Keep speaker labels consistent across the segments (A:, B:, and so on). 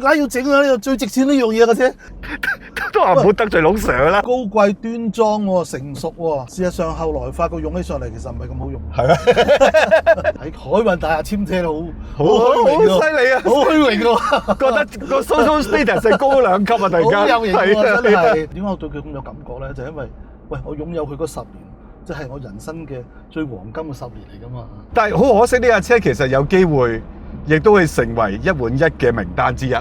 A: 解要整啊？呢個最值錢呢樣嘢嘅啫，
B: 都話唔好得罪龍 Sir 啦。
A: 高貴端莊喎，成熟喎。事實上後來發覺用起上嚟其實唔係咁好用。
B: 係啊，
A: 喺海運大廈簽車好
B: 犀利啊！
A: 好虛榮喎，
B: 覺得個 social status 係高兩級啊！突然間
A: 好有型喎，真
B: 係啊
A: 係。點解我對佢咁有感覺咧？就因為喂，我擁有佢嗰10年，即係我人生嘅最黃金嘅10年嚟㗎嘛。
B: 但係好可惜呢架車其實有機會，亦都會成為1換1嘅名單之一。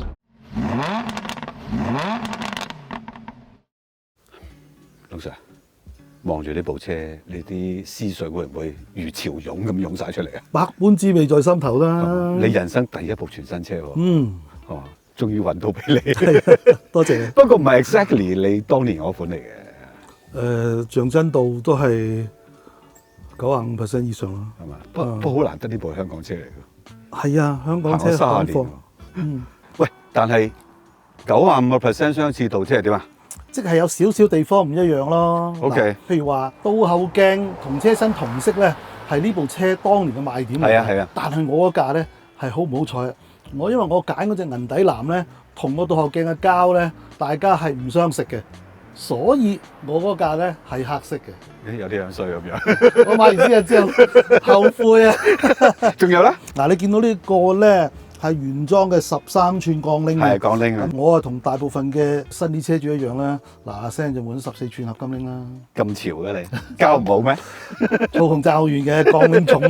B: 龍 Sir，望住呢部車，你啲思緒會唔會如潮湧咁湧晒出嚟啊？
A: 百般滋味在心頭啦。
B: 你人生第一部全新車喎。
A: 嗯，
B: 哦，終於揾到俾你。
A: 多謝。
B: 不過唔係 exactly 你當年嗰款嚟嘅。
A: 像真度都係95% 以上啦。
B: 係嘛？不過好難得呢部係香港車嚟嘅。
A: 係啊，香港車
B: 行咗30年。喂，但係95% 相似度即係點啊？
A: 即係有少少地方唔一樣咯。
B: OK，
A: 譬如話倒後鏡同車身同色咧，係呢部車當年嘅賣點嚟。
B: 係啊係啊。
A: 但係我嗰架咧係好唔好彩啊！因為我揀嗰隻銀底藍咧，同個倒後鏡嘅膠咧，大家係唔相識嘅，所以我嗰架咧係黑色嘅。
B: 有啲樣衰咁樣。
A: 我買完之後後悔啊！
B: 仲有咧？
A: 嗱，你見到呢個咧係原裝嘅13寸鋼鈴，
B: 係鋼鈴啊！
A: 我啊同大部分嘅新啲車主一樣啦，嗱聲就換14寸合金鈴啦。
B: 咁潮嘅你，交唔好咩？
A: 操控爭好遠嘅，鋼鈴重啊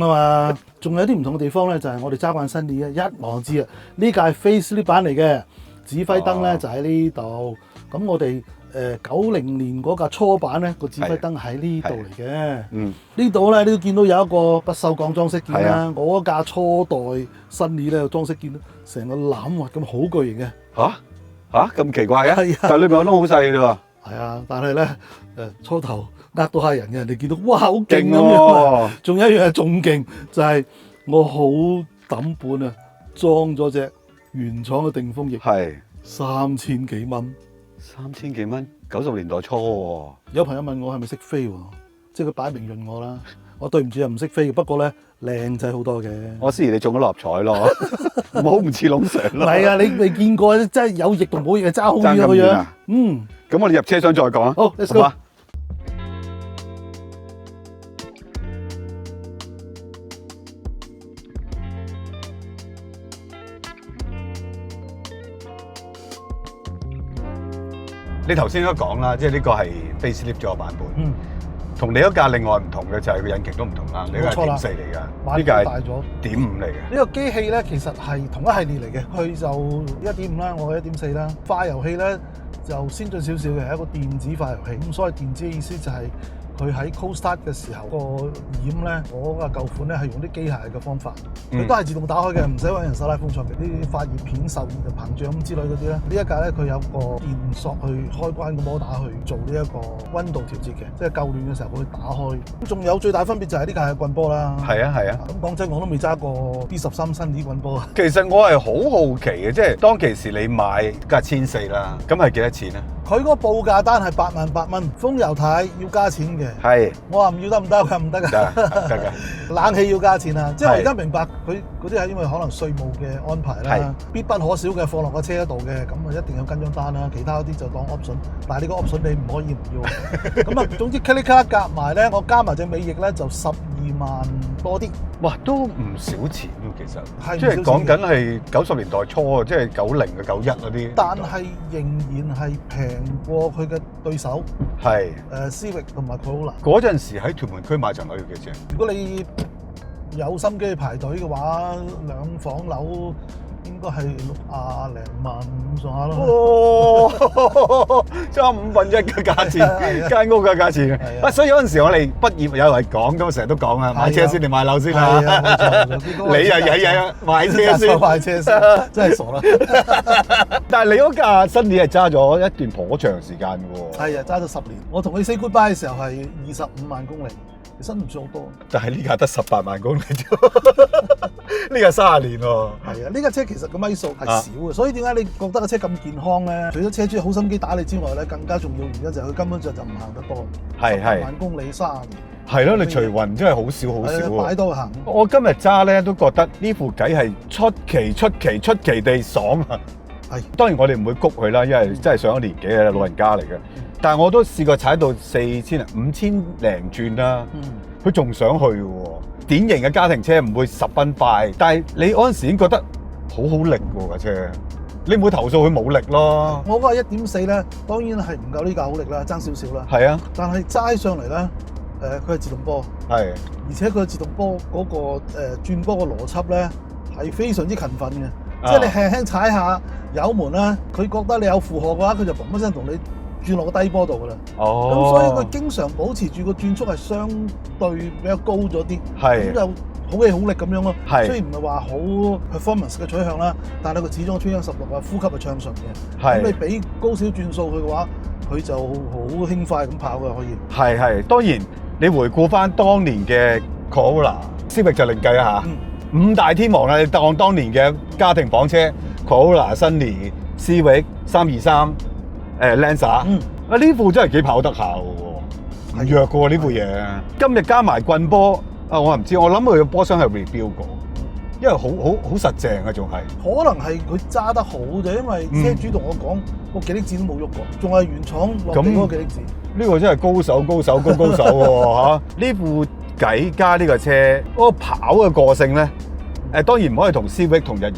A: 嘛。仲有啲唔同嘅地方咧，就係我哋揸慣新啲啊，一望就知啊。呢架係 facelift 版嚟嘅，指揮燈咧就喺呢度。咁我哋90年嗰架初版咧，個指揮燈喺呢度嚟嘅。呢度咧你都見到有一個不鏽鋼裝飾件啦。我嗰架初代新啲咧裝飾件成個欖核咁好巨型嘅。
B: 嚇咁奇怪嘅？
A: 係啊，
B: 但係裏面都好細嘅喎。
A: 係啊，但係咧初頭呃到下人嘅，人哋見到哇好勁
B: 勁
A: 咁
B: 喎！
A: 仲有一樣係仲勁，就係我好抌本啊，裝咗隻原廠嘅定風翼，
B: 係
A: 3000幾蚊。
B: 3000幾蚊，90年代初喎。
A: 有朋友問我係咪識飛喎？即係佢擺明潤我啦。我對唔住啊，唔識飛嘅。不過咧，靚仔好多嘅。
B: 我思怡你中咗六合彩咯，唔好唔似龍 Sir 咯。
A: 唔係啊，你未見過真係有翼同冇翼係爭好遠啊個樣。
B: 咁我哋入車廂再講啊。
A: 好 ，let's go。
B: 你頭先都講啦，即係呢個係 facelift 咗嘅版本。同你嗰架另外唔同嘅就係個引擎都唔同啦。你嗰架點4嚟㗎？呢架係點5嚟嘅。
A: 呢個機器咧其實係同一系列嚟嘅，佢就1.5啦，我係1.4啦。化油器咧就先進少少嘅，係一個電子化油器。咁所謂電子嘅意思就係佢喺 cold start 嘅時候個染咧，我嗰個舊款咧係用啲機械嘅方法，佢都係自動打開嘅，唔使揾人手拉風錯嘅。啲發熱片受熱就膨脹咁之類嗰啲咧，呢一架咧佢有個電索去開關個摩打去做呢一個溫度調節嘅，即係夠暖嘅時候佢會打開。咁仲有最大分別就係呢架係棍波啦。
B: 係啊係啊。
A: 咁講真我都未揸過 B13新啲棍波啊。
B: 其實我係好好奇嘅，即係當其時你買架1400啦，咁係幾多錢啊？
A: 佢嗰個報價單係88000蚊，風油軚要加錢嘅。
B: 係，
A: 我話唔要得唔得？佢話唔得㗎。
B: 得㗎。
A: 冷氣要加錢啊！即係我而家明白佢嗰啲係因為可能稅務嘅安排啦，必不可少嘅放落個車度嘅，咁啊一定要跟張單啦。其他嗰啲就當 option， 但係呢個 option 你唔可以唔要。咁啊，總之 click 夾埋咧，我加埋隻尾翼咧就12萬多啲。
B: 哇，都唔少錢喎，其實。
A: 係
B: 即係講緊係90年代初啊，即係90嘅91嗰啲。
A: 但係仍然係平過佢嘅對手。
B: 係。
A: Civic 同埋 Corolla。
B: 嗰陣時喺屯門區買層樓要幾錢？
A: 如果你有心機去排隊嘅話，2房樓應該係60零萬咁上下咯。
B: 哇！差1/5嘅價錢，間屋嘅價錢。啊，所以有陣時我哋畢業有嚟講，咁成日都講啊，買車先定買樓先啊？你又曳買車先，
A: 買車先，真係傻啦！
B: 但係你嗰架新年係揸咗一段頗長時間嘅喎。
A: 係啊，揸咗10年。我同你 say goodbye 嘅時候係25萬公里。其實唔算好多，
B: 但係呢架得18萬公里啫，呢架30年喎。
A: 係啊，呢架車其實個米數係少嘅，所以點解你覺得個車咁健康咧？除咗車主好心機打理之外咧，更加重要原因就係佢根本就唔行得多。18萬公里30年。
B: 係咯，你隨運真係好少好少喎。
A: 擺多行。
B: 我今日揸咧都覺得呢副計係出奇地爽啊！
A: 係
B: 當然我哋唔會谷佢啦，因為真係上咗年紀嘅老人家嚟嘅。但係我都試過踩到4000、5000零轉啦，佢仲想去喎。典型嘅家庭車唔會十分快，但係你嗰陣時已經覺得好好力喎架車，你唔會投訴佢冇力咯。
A: 我嗰個 1.4 咧，當然係唔夠呢架好力啦，爭少少啦。
B: 係啊，
A: 但係齋上嚟咧，佢係自動波，
B: 係，
A: 而且佢自動波嗰個轉波嘅邏輯咧係非常之勤奮嘅，即係你輕輕踩下油門咧，佢覺得你有負荷嘅話，佢就嘣一聲同你轉落個低波度噶啦。
B: 哦，
A: 咁所以佢經常保持住個轉速係相對比較高咗啲，咁就好氣好力咁樣咯。雖然唔係話好 performance 嘅取向啦，但係佢始終穿16啊，呼吸係暢順嘅。咁你俾高少轉數佢嘅話，佢就好輕快咁跑嘅可以。
B: 係，當然你回顧翻當年嘅 Corolla、Civic 就另計啦嚇。五大天王啦，你當年嘅家庭房車 Corolla、Sunny、Civic、323。Lancer，啊呢部真係幾跑得下喎，唔弱嘅喎呢部嘢。今日加埋棍波，啊我唔知，我諗佢嘅波箱係 rebuild 過，因為好實淨啊，仲係。可
A: 能係佢揸得好啫，因為車主同我講個幾粒子都冇喐過，仲係原廠落地嗰個幾粒子。呢
B: 個真係高手喎嚇！呢部計加呢個車嗰個跑嘅個性咧，當然唔可以同 Civic 同日而語，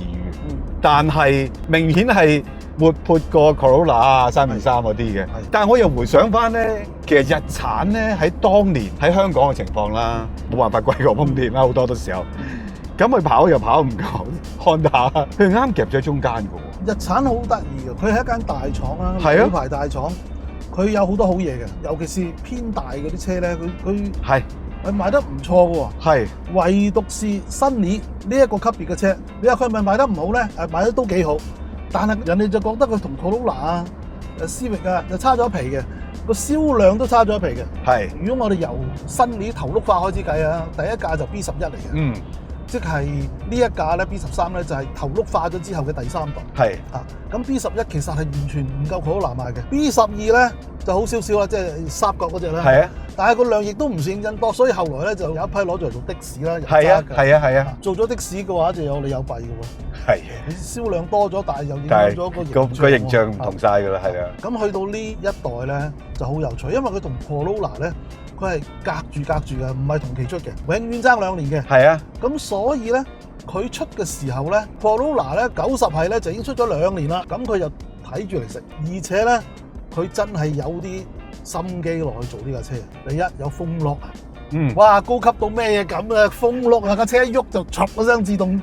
B: 但係明顯係活潑過 Corolla 啊、323嗰啲嘅，但係我又回想翻咧，其實日產咧喺當年喺香港嘅情況啦，冇辦法貴過豐田啦，好多時候。咁佢跑又跑唔夠，Honda佢啱夾咗喺中間嘅喎。
A: 日產好得意嘅，佢係一間大廠啦，品牌大廠，佢有好多好嘢嘅，尤其是偏大嗰啲車咧，佢賣得唔錯嘅喎。唯獨是Sunny呢一個級別嘅車，你話佢係咪賣得唔好咧？賣得都幾好。但係人哋就覺得佢同 Corolla 啊、Civic 啊就差咗一皮嘅，個銷量都差咗一皮嘅。如果我哋由Sunny頭碌化開始計啊，第一架就 B11嚟嘅，即係呢一架咧 B13咧就係頭碌化咗之後嘅第3代。咁 B11其實係完全唔夠 Corolla賣嘅。B12咧就好少少啦，即係三角嗰隻啦。但係個量亦都唔算真多，所以後來咧就有一批攞咗嚟做的士啦。
B: 係啊。
A: 做咗的士嘅話就有利有弊嘅喎。你銷量多咗，但係又影響咗
B: 個形象唔同晒㗎啦，係啊。
A: 咁去到呢一代咧就好有趣，因為佢同 Corolla 咧佢係隔住嘅，唔係同期出嘅，永遠爭2年嘅。咁所以咧佢出嘅時候咧 ，Corolla 咧90係咧就已經出咗2年啦。咁佢就睇住嚟食，而且咧佢真係有啲心機落去做呢架車。第一有風轆啊，哇高級到咩嘢咁啊！風轆啊，架車一喐就唰一聲自動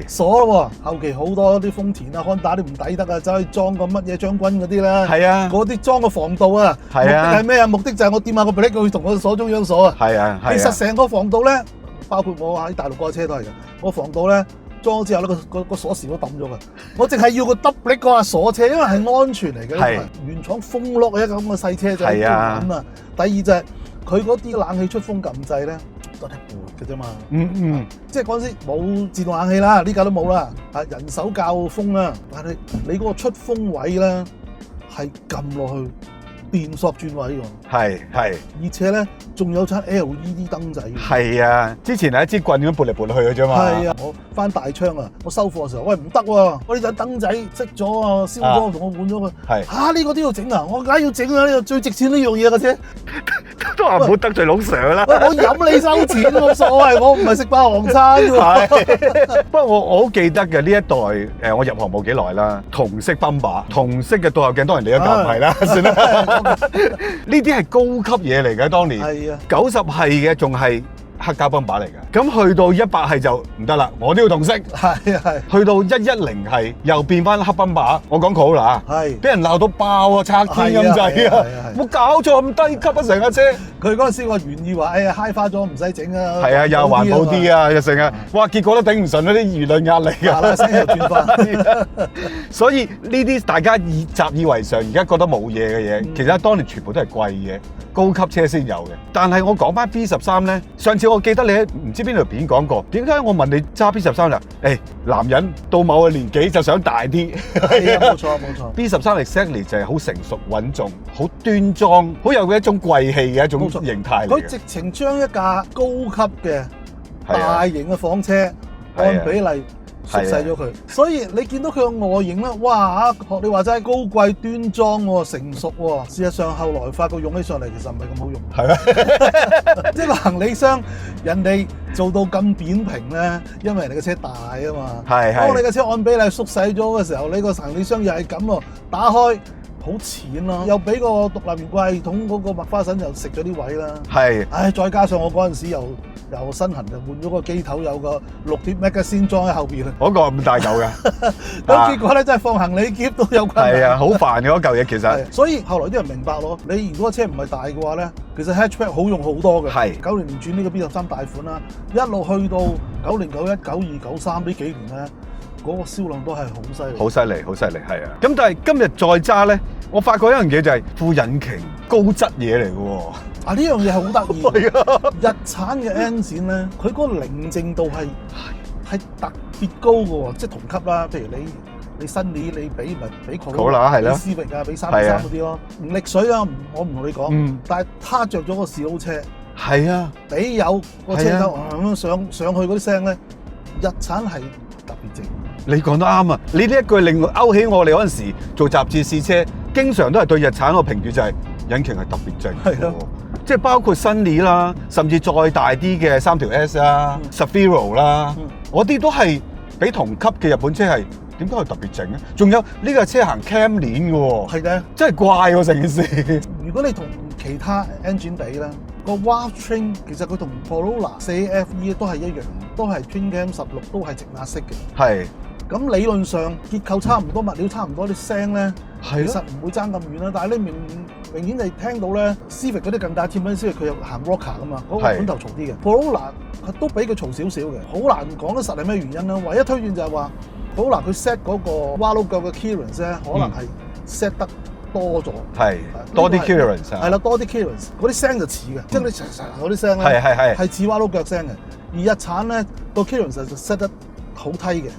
A: 鎖咯喎。後期好多啲豐田啊、Honda啲唔抵得啊，走去裝個乜嘢將軍嗰啲啦。嗰啲裝個防盜啊。目的係咩啊？目的就係我掂下個 brake 佢同我鎖中央鎖啊。其實成個防盜咧，包括我喺大陸嗰個車都係嘅。個防盜咧裝咗之後咧，個鎖匙都抌咗嘅。我淨係要個 double 嗰下鎖車，因為係安全嚟嘅。原廠風轆嘅咁嘅細車就係咁啊。第二就係佢嗰啲冷氣出風撳掣咧，都係活嘅啫嘛。即係嗰陣時冇自動冷氣啦，呢架都冇啦。人手校風啦，但係你嗰個出風位咧係撳落去電索轉位喎。而且咧仲有盞 LED 燈仔。
B: 之前係一支棍咁撥嚟撥去嘅啫嘛。
A: 我翻大昌啊，我收貨嘅時候，喂唔得喎，我呢盞燈仔熄咗啊，燒咗，同我換咗佢。呢個都要整啊！我梗係要整啊！呢個最值錢呢樣嘢嘅啫。
B: 都話唔好得罪老 Sir 啦。
A: 我飲你收錢冇所謂，我唔係食霸王餐喎。
B: 不過我好記得嘅呢一代我入行冇幾耐啦，同色泵把、同色嘅倒後鏡，當然你一架唔係啦，算啦。呢啲係高級嘢嚟嘅，當年。90係嘅仲係黑膠泵把嚟嘅，咁去到100係就唔得啦，我都要同色。去到110係又變翻黑泵把，我講好啦，俾人鬧到爆啊，拆天咁滯啊，冇搞錯咁低級啊成架車。佢嗰陣時我原意話，哎呀揩花咗唔使整啊，又環保啲啊，又成啊，哇結果都頂唔順嗰啲輿論壓力啊，聲又轉翻。所以呢啲大家習以為常，而家覺得冇嘢嘅嘢，其實當年全部都係貴嘢。高級車先有嘅，但係我講翻 B13咧，上次我記得你喺唔知邊條片講過，點解我問你揸 B13啦？男人到某個年紀就想大啲，冇錯。B13 exactly 就係好成熟穩重、好端莊、好有一種貴氣嘅一種形態嚟嘅。佢直情將一架高級嘅大型嘅房車按比例
A: 縮細咗佢。所以你見到佢個外形咧，哇學你話齋高貴端莊喎，成熟喎。事實上後來發覺用起上嚟其實唔係咁好用。
B: 係咩？
A: 即係個行李箱，人哋做到咁扁平咧，因為人哋嘅車大啊嘛。
B: 係。
A: 當你嘅車按比例縮細咗嘅時候，你個行李箱又係咁喎，打開。好淺咯，又俾個獨立懸掛系統嗰個麥花臣又食咗啲位啦。係，唉，再加上我嗰陣時又身痕，就換咗個機頭，有個6碟 magazine 裝喺後邊啊。
B: 嗰個咁大嚿嘅，
A: 咁結果咧真係放行李篋都有困難。係
B: 啊，好煩嘅嗰嚿嘢其實。
A: 所以後來啲人明白咯，你如果個車唔係大嘅話咧，其實 hatchback 好用好多嘅。係。90年轉呢個 B13大款啦，一路去到90、91、92、93呢幾年咧。嗰個銷量都係好犀利，
B: 好犀利，好犀利，係啊！咁但係今日再揸咧，我發覺一樣嘢就係副引擎高質嘢嚟嘅喎。
A: 啊，呢樣嘢係好得意。係啊，日產嘅 engine 咧，佢嗰個寧靜度係特別高嘅喎，即係同級啦。譬如你新年你俾咪俾 Corolla 係啦，俾 Civic 啊，俾323嗰啲咯。唔力水啊，我唔同你講。但係他着咗個士佬車，係啊，俾有個車頭咁上去嗰啲聲咧，日產係特別靜。
B: 你講得啱啊！你呢一句令我勾起我哋嗰陣時做雜誌試車，經常都係對日產個評語就係引擎係特別靜。係咯，即係包括新年啦，甚至再大啲嘅3條 S 啦、Safiro 啦，嗰啲都係比同級嘅日本車係點解係特別靜咧？仲有呢個車行 cam 鏈嘅喎，係嘅，真係怪喎成件事。如果你同其他 engine 比咧，個 valve train 其實佢同 Corolla 4FE 都係一樣，都係 twin cam 16，都係直壓式嘅。係。咁理論上結構差唔多，物料差唔多，啲聲咧其實唔會爭咁遠啦。但係你明顯地聽到咧 ，Civic 嗰啲更大添啦，Civic 佢又行 rocker 噶嘛，嗰個管頭嘈啲嘅。Corolla 都比佢嘈少少嘅，好難講得實係咩原因啦。唯一推斷就係話 Corolla 佢 set 嗰個 wallow 腳嘅 clearance 咧，可能係 set 得多咗，係多啲 clearance，係啦，多啲 clearance，嗰啲聲就似嘅，即係你嗰啲聲咧，係似 wallow 腳聲嘅。而日產咧個 clearance 就 set 得好梯嘅，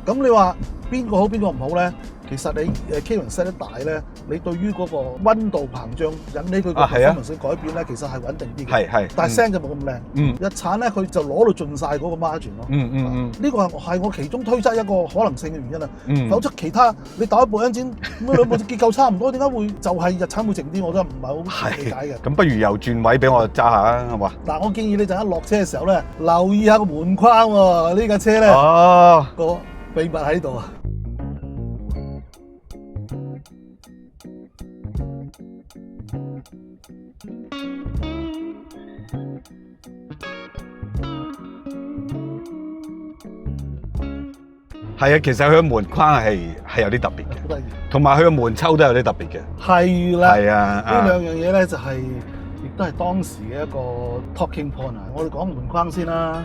B: 咁你話邊個好邊個唔好咧？其實你clearance set 得大咧，你對於嗰個溫度膨脹引起佢個 performance 嘅改變咧，其實係穩定啲嘅。係，但係聲就冇咁靚。日產咧佢就攞到盡晒嗰個 margin 咯。呢個係我其中推測一個可能性嘅原因啊。否則其他你打一部 engine 咁兩部結構差唔多，點解會就係日產會靜啲？我都唔係好理解嘅。咁不如又轉位俾我揸下啊，好嘛？嗱，我建議你就一落車嘅時候咧，留意下個門框喎。呢架車咧個秘密喺度啊！係啊，其實佢個門框係有啲特別嘅，同埋佢個門抽都有啲特別嘅。係啦，係啊，呢兩樣嘢咧就係亦都係當時嘅一個 talking point 啊！我哋講門框先啦，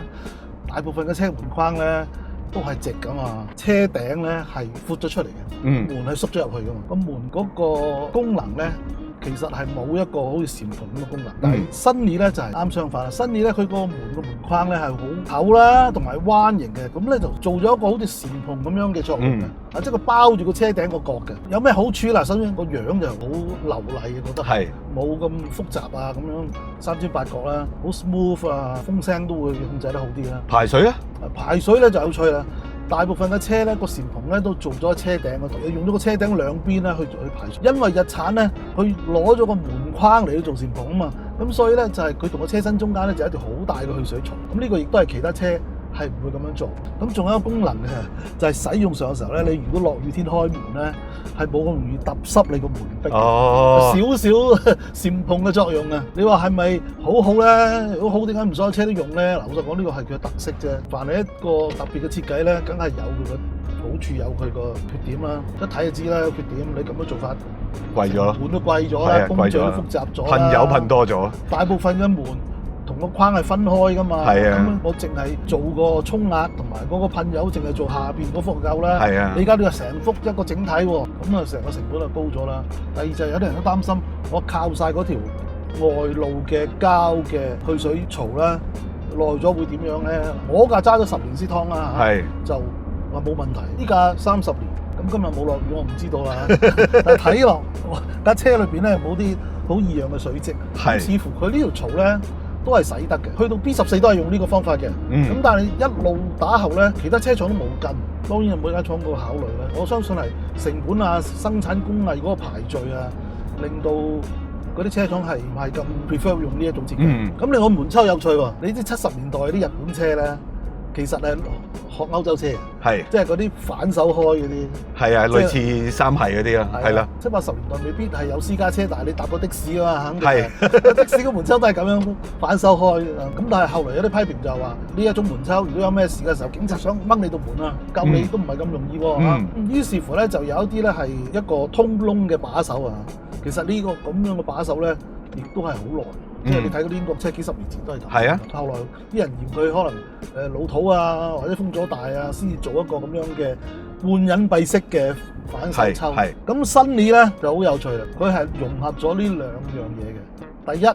B: 大部分嘅車門框咧都係直噶嘛，車頂咧係闊咗出嚟嘅，門係縮咗入去噶嘛，個門嗰個功能咧。其實係冇一個好似禪篷咁嘅功能，但係新年咧就係啱相反啦。新年咧佢個門框咧係好厚啦，同埋彎形嘅，咁咧就做咗一個好似禪篷咁樣嘅作用嘅，即係佢包住個車頂個角嘅。有咩好處嗱？首先個樣就好流麗嘅，覺得係冇咁複雜啊，咁樣三尖八角啦，好 smooth 啊，風聲都會控制得好啲啦。排水啊？排水咧就有趣啦。大部分嘅車咧個禪篷咧都做咗喺車頂嗰度，用咗個車頂兩邊咧去排水。因為日產咧佢攞咗個門框嚟去做禪篷啊嘛，咁所以咧就係佢同個車身中間咧就有一條好大嘅去水槽。咁呢個亦都係其他車係唔會咁樣做。咁仲有一個功能嘅就係使用上嘅時候咧，你如果落雨天開門咧係冇咁容易揼濕你個門壁，少少禪篷嘅作用啊！你話係咪好好咧？如果好點解唔所有車都用咧？嗱，老實講呢個係佢嘅特色啫。凡係一個特別嘅設計咧，梗係有佢嘅好處，有佢個缺點啦。一睇就知啦，有缺點你咁樣做法貴咗咯，門都貴咗啦，工序都複雜咗，噴油噴多咗。大部分嘅門同個框係分開噶嘛，咁我淨係做個衝壓同埋嗰個噴油，淨係做下邊嗰幅夠啦。你而家呢個成幅一個整體喎，咁啊成個成本就高咗啦。第二就係有啲人都擔心，我靠晒嗰條外露嘅膠嘅去水槽啦，耐咗會點樣咧？我架揸咗10年先劏啦，就話冇問題。呢架30年，咁今日冇落雨，我唔知道啦。但係睇落架車裏邊咧冇啲好異樣嘅水漬，似乎佢呢條槽咧
A: 都係洗得嘅。去到 B14都係用呢個方法嘅。咁但係一路打後咧，其他車廠都冇跟。當然每間廠個考慮咧，我相信係成本啊、生產工藝嗰個排序啊，令到嗰啲車廠係唔係咁 prefer 用呢一種設計。咁你個門抽有趣喎，你知70年代啲日本車咧，其實係學歐洲車，係即係嗰啲反手開嗰啲，係啊，類似三系嗰啲啊，係啦。70、80年代未必係有私家車，但係你搭過的士啊嘛，肯定係的士個門抽都係咁樣反手開。咁但係後嚟有啲批評就係話呢一種門抽，如果有咩事嘅時候，警察想掹你道門啊，救你都唔係咁容易喎。於是乎咧，就有一啲咧係一個通窿嘅把手啊。其實呢個咁樣嘅把手咧，亦都係好耐。即係你睇嗰啲英國車幾十年前都係咁。係啊。後來啲人嫌佢可能老土啊，或者風阻大啊，先至做一個咁樣嘅半隱蔽式嘅反手抽。係。咁新年咧就好有趣啦，佢係融合咗呢兩樣嘢嘅。第一，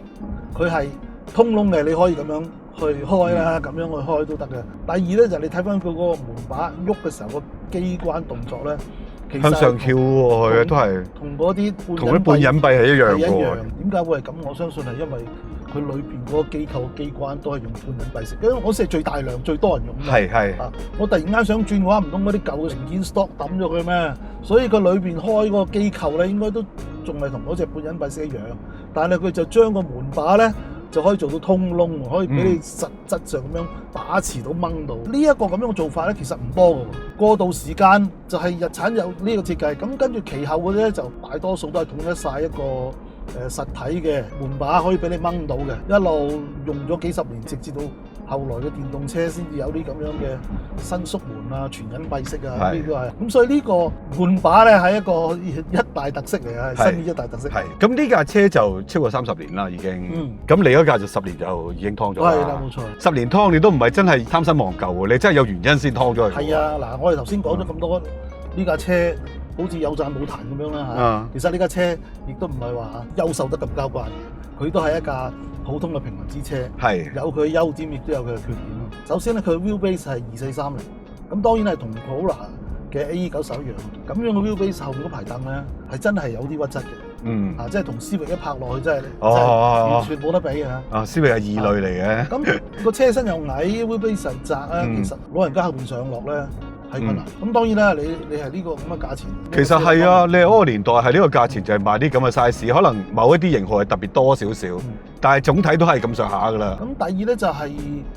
A: 佢係通窿嘅，你可以咁樣去開啦，咁樣去開都得嘅。第二咧就係你睇翻佢嗰個門把喐嘅時候個機關動作咧。向上翹喎，佢都係同嗰啲半隱蔽係一樣嘅。點解會係咁？我相信係因為佢裏邊嗰個機構機關都係用半隱蔽式，因為我先係最大量、最多人用嘅。係啊！我突然間想轉嘅話，唔通嗰啲舊嘅成件 stock 抌咗佢咩？所以佢裏邊開嗰個機構咧，應該都仲係同嗰隻半隱蔽式一樣，但係佢就將個門把咧。就可以做到通窿，可以俾你實質上咁樣把持到掹到。呢一個咁樣嘅做法咧，其實唔多嘅。過渡時間就係日產有呢個設計，咁跟住其後嗰啲咧就大多數都係統一晒一個實體嘅門把，可以俾你掹到嘅。一路用咗幾十年，直至到後來嘅電動車先至有啲咁樣嘅伸縮門啊、全隱蔽式啊，呢個係。咁所以呢個門把咧係一大特色嚟嘅，新一大特色。係。咁呢架車就超過30年啦，已經。咁你嗰架就10年就已經劏咗啦。係啦，冇錯。10年劏你都唔係真係貪新忘舊喎，你真係有原因先劏咗佢。係啊，嗱，我哋頭先講咗咁多呢架車。好似有讚冇彈咁樣啦嚇，其實呢架車亦都唔係話優秀得咁交關，佢都係一架普通嘅平民之車，係有佢優點，亦都有佢嘅缺點。首先咧，佢嘅 wheelbase 係2430，咁當然係同 Corolla 嘅 AE90一樣，咁樣嘅 wheelbase 後面嗰排凳咧係真係有啲屈質嘅，即係同思域一拍落去真係完全冇得比嘅嚇。思域係異類嚟嘅，咁個車身又矮 ，wheelbase 又窄啊，其實老人家後邊上落咧。係困難，咁當然啦，你係呢個咁嘅價錢。其實係啊，你係嗰個年代係呢個價錢就係賣啲咁嘅 size，可能某一啲型號係特別多少少，但係總體都係咁上下噶啦。咁第二咧就係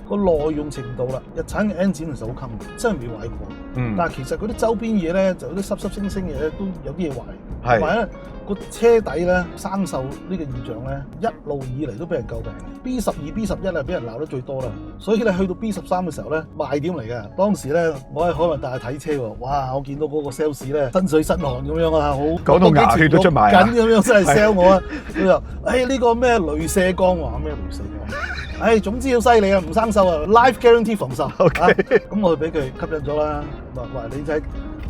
A: 個耐用程度啦，日產嘅 N 展其實好襟，真係未壞過。但係其實嗰啲周邊嘢咧，就啲濕濕星星嘢都有啲嘢壞。同埋咧個車底咧生鏽呢個現象咧，一路以嚟都俾人詬病。B12、B11啊，俾人鬧得最多啦。所以咧去到 B13嘅時候咧，賣點嚟嘅。當時咧我喺海運大睇車喎，哇！我見到嗰個 sales 咧身水身汗咁樣啊，好講到牙血都出埋緊咁樣，真係 sell 我啊！佢就呢個咩雷射光話咩雷射光？總之好犀利啊，唔生鏽啊 ，life guarantee 防鏽。咁我就俾佢吸引咗啦。話你仔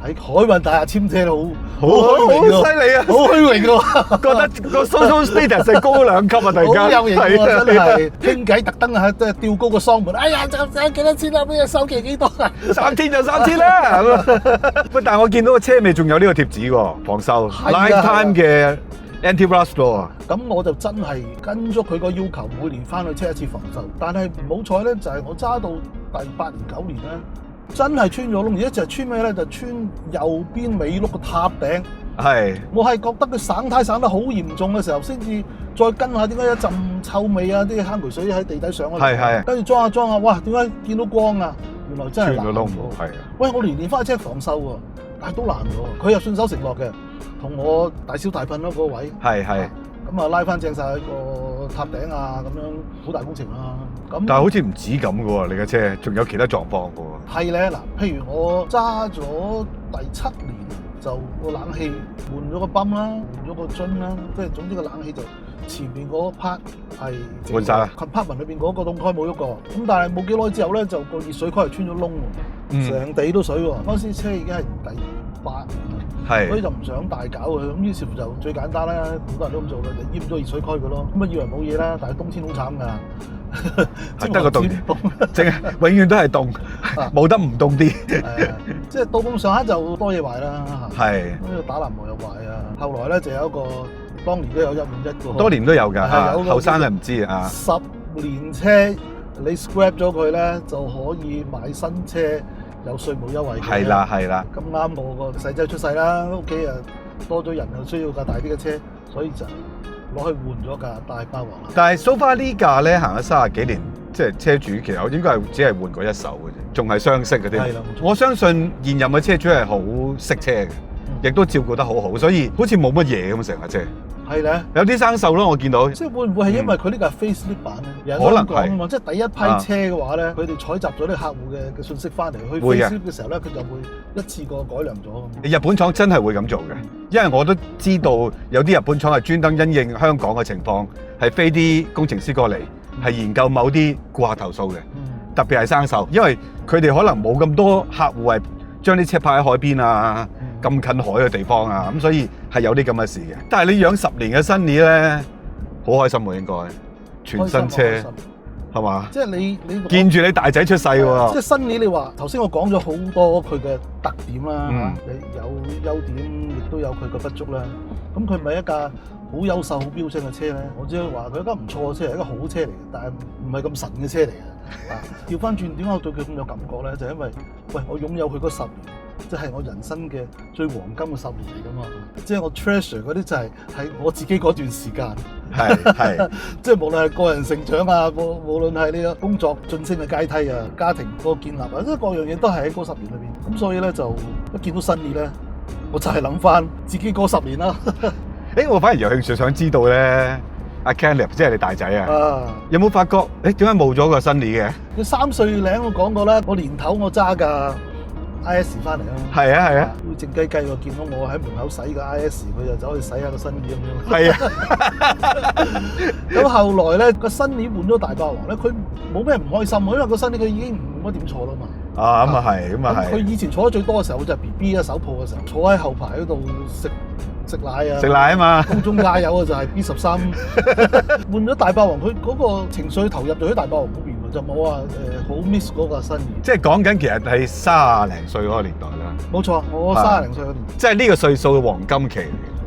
A: 喺海運大廈簽車都好犀利啊，好虛榮喎，覺得個 social status 係高2級啊，突然間好有型喎，真係傾偈特登啊，即係吊高個嗓門，哎呀，賺幾多錢啊？咩首期幾多啊？3000就3000啦。喂，但係我見到個車尾仲有呢個貼紙喎，防鏽 lifetime 嘅 anti-rust 喎。咁我就真係跟足佢個要求，每年翻去車一次防鏽。但係唔好彩咧，就係我揸到第8年9年咧。真係穿咗窿，而家就係穿咩咧？就穿右邊尾轆個塔頂。係，我係覺得佢省胎省得好嚴重嘅時候，先至再跟下點解一陣臭味啊？啲坑渠水喺地底上啊，係，跟住裝下，哇！點解見到光啊？原來真係難喎。係啊，喂，我年翻去 check 防鏽喎，但係都難喎。佢又信守承諾嘅，同我大燒大噴咯嗰個位。係。咁啊，拉翻正晒個塔頂啊，咁樣好大工程啦。咁但係好似唔止咁嘅喎，你嘅車仲有其他狀況嘅喎。係咧，嗱，譬如我揸咗第7年，就個冷氣換咗個泵啦，換咗個樽啦，即係總之個冷氣就前面嗰 part 係換晒啦。compartment 裏邊嗰個凍蓋冇喐過，咁但係冇幾耐之後咧，就個熱水蓋係穿咗窿喎，成地都水喎。嗰時車已經係第8年。所以就唔想大搞佢，咁於是乎就最簡單啦，好多人都咁做啦，就閹咗熱水蓋佢咯。咁啊以為冇嘢啦，但係冬天好慘㗎，得個凍，淨係永遠都係凍，冇得唔凍啲。即係到咁上下就多嘢壞啦。係，咁打籃球又壞啊。後來咧就有一個，當年都有1換1個，多年都有㗎。後生係唔知啊。10年車你 scrap 咗佢咧，就可以買新車有稅務優惠嘅。
B: 係啦係啦。
A: 咁啱我個細仔出世啦，屋企啊多咗人又需要架大啲嘅車，所以就攞去換咗架大霸王啦。
B: 但係 so far 呢架咧行咗30幾年，即係車主其實我應該係只係換過一手嘅啫，仲係雙色嘅添。
A: 係啦，
B: 我相信現任嘅車主係好識車嘅，亦都照顧得好好，所以好似冇乜嘢咁成架車。
A: 係咧，
B: 有啲生鏽咯，我見到。
A: 即係會唔會係因為佢呢個係 facelift 版咧？
B: 可能係
A: 講啊嘛，即係第一批車嘅話咧，佢哋採集咗啲客戶嘅信息翻嚟，去 facelift 嘅時候咧，佢就會一次過改良咗。
B: 日本廠真係會咁做嘅，因為我都知道有啲日本廠係專登因應香港嘅情況，係飛啲工程師過嚟，係研究某啲顧客投訴嘅，特別係生鏽，因為佢哋可能冇咁多客戶係將啲車泊喺海邊啊。咁近海嘅地方啊，咁所以係有啲咁嘅事嘅。但係你養10年嘅Sunny咧，好開心喎，應該全新車係嘛？
A: 即係你
B: 見住你大仔出世喎。
A: 即係Sunny，你話頭先我講咗好多佢嘅特點啦，你有優點，亦都有佢嘅不足啦。咁佢咪一架好優秀、好標青嘅車咧？我只可以話佢一架唔錯嘅車，係一個好車嚟嘅，但係唔係咁神嘅車嚟嘅。調翻轉點解我對佢咁有感覺咧？就係因為喂，我擁有佢嗰10年。即係我人生嘅最黃金嘅10年嚟㗎嘛，即係我 treasure 嗰啲就係我自己嗰段時間，係即係無論係個人成長啊，無論係呢個工作晉升嘅階梯啊，家庭嗰個建立啊，即係各樣嘢都係喺嗰10年裏邊。咁所以咧就一見到Sunny咧，我就係諗翻自己嗰10年啦。
B: 我反而有興趣想知道咧，阿 Kenneth 即係你大仔啊，有冇發覺點解冇咗個Sunny嘅？
A: 佢3歲零我講過啦，我年頭我揸㗎。IS 翻嚟啊！
B: 係啊係啊，
A: 會靜雞雞喎，見到我喺門口洗個 IS，佢就走去洗下個Sunny咁樣。
B: 係啊，
A: 咁後來咧個Sunny換咗大霸王咧，佢冇咩唔開心喎，因為個Sunny佢已經冇乜點坐啦嘛。
B: 咁啊係，咁啊係。
A: 佢以前坐得最多嘅時候就係 BB 啊手抱嘅時候，坐喺後排嗰度食奶啊！
B: 食奶啊嘛！
A: 空中加油啊就係 B13。換咗大霸王，佢嗰個情緒投入咗喺大霸王嗰邊喎，就冇話好 miss 嗰個Sunny。
B: 即係講緊其實係30零歲嗰個年代啦。
A: 冇錯，我30零歲嗰年。
B: 即係呢個歲數嘅黃金期。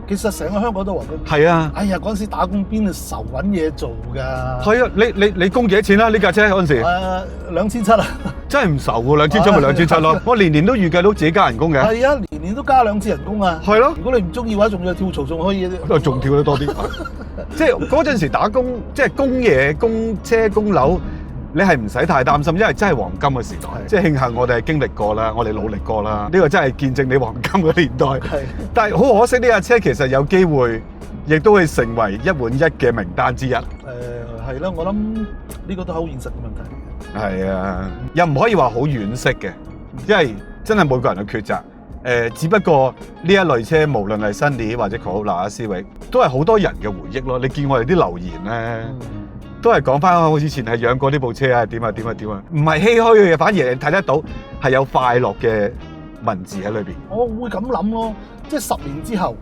A: 其實成個香港都黃金期。係
B: 啊！
A: 哎呀，嗰陣時打工邊度愁揾嘢做㗎？
B: 係啊！你供幾多錢啦？呢架車嗰陣時
A: ？2700啊！真
B: 係唔愁喎，2700咪2700咯。我年年都預計到自己加人工嘅。係
A: 啊，年年都加2次人工啊。係咯。如果你唔中意嘅話，仲要跳槽，仲可以。
B: 仲跳得多啲。即係嗰陣時打工，即係供嘢、供車、供樓。你係唔使太擔心，因為真係黃金嘅時代，即係慶幸我哋係經歷過啦，我哋努力過啦，呢個真係見證你黃金嘅年代。但係好可惜呢架車其實有機會，亦都會成為1換1嘅名單之一。係
A: 啦，我諗呢個都係好現實嘅問題。
B: 係啊，又唔可以話好惋惜嘅，因為真係每個人嘅抉擇。只不過呢一類車，無論係Sunny或者 Corolla、Civic，都係好多人嘅回憶咯。你見我哋啲留言咧。都係講翻我以前係養過呢部車啊，點啊，唔係唏噓嘅嘢，反而你睇得到係有快樂嘅文字喺裏邊。我會咁諗咯，即係10年之後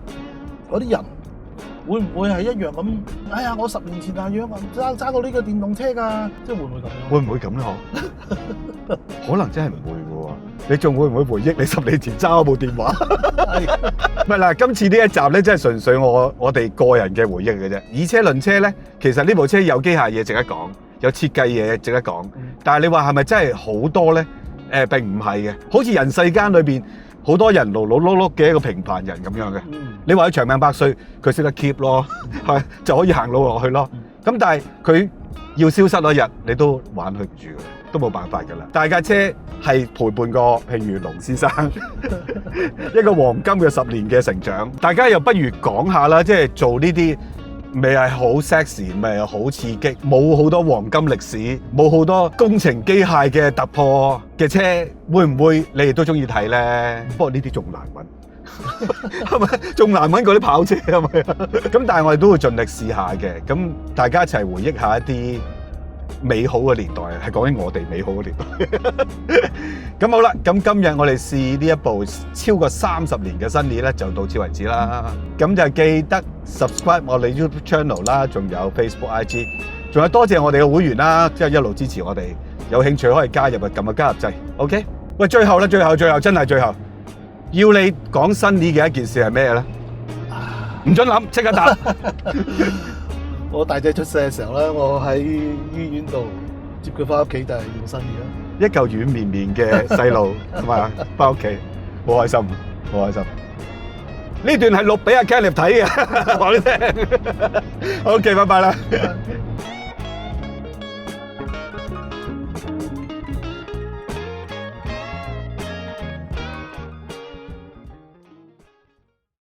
B: 嗰啲人會唔會係一樣咁？哎呀，我10年前啊揸過呢個電動車㗎，即係會唔會咁樣？會唔會咁咧？可能真係唔會嘅喎。你仲會唔會回憶你10年前揸嗰部電話？唔係嗱，今次呢一集咧，真係純粹我哋個人嘅回憶嘅啫。以車論車咧，其實呢部車有機械嘢值得講，有設計嘢值得講。但係你話係咪真係好多咧？並唔係嘅。好似人世間裏邊好多人勞勞碌碌嘅一個平凡人咁樣嘅。你話佢長命百歲，佢識得 keep 咯，係就可以行路落去咯。咁但係佢要消失嗰日，你都挽佢唔住嘅。都冇辦法㗎啦！大架車係陪伴過，譬如龍先生一個黃金嘅10年嘅成長。大家又不如講下啦，即係做呢啲未係好 sexy，未係好刺激，冇好多黃金歷史，冇好多工程機械嘅突破嘅車，會唔會你哋都中意睇咧？不過呢啲仲難揾，係咪？仲難揾過啲跑車係咪？咁但係我哋都會盡力試下嘅。咁大家一齊回憶一下一啲美好嘅年代，係講緊我哋美好嘅年代。咁好啦，咁今日我哋試呢一部超過30年嘅Sunny咧，就到此為止啦。咁就記得 subscribe 我哋 YouTube channel 啦，仲有 Facebook、IG， 仲有多謝我哋嘅會員啦，即係一路支持我哋。有興趣可以加入啊，撳個加入掣。OK， 喂，最後啦，最後真係最後，要你講Sunny嘅一件事係咩咧？唔准諗，即刻答。
A: 我大仔出世嘅時候咧，我喺醫院度接佢翻屋企，就係用新嘢啦。
B: 一嚿軟綿綿嘅細路係嘛，翻屋企好開心，好開心。呢段係錄俾阿 Kenneth 睇嘅，話你聽。OK，拜拜啦。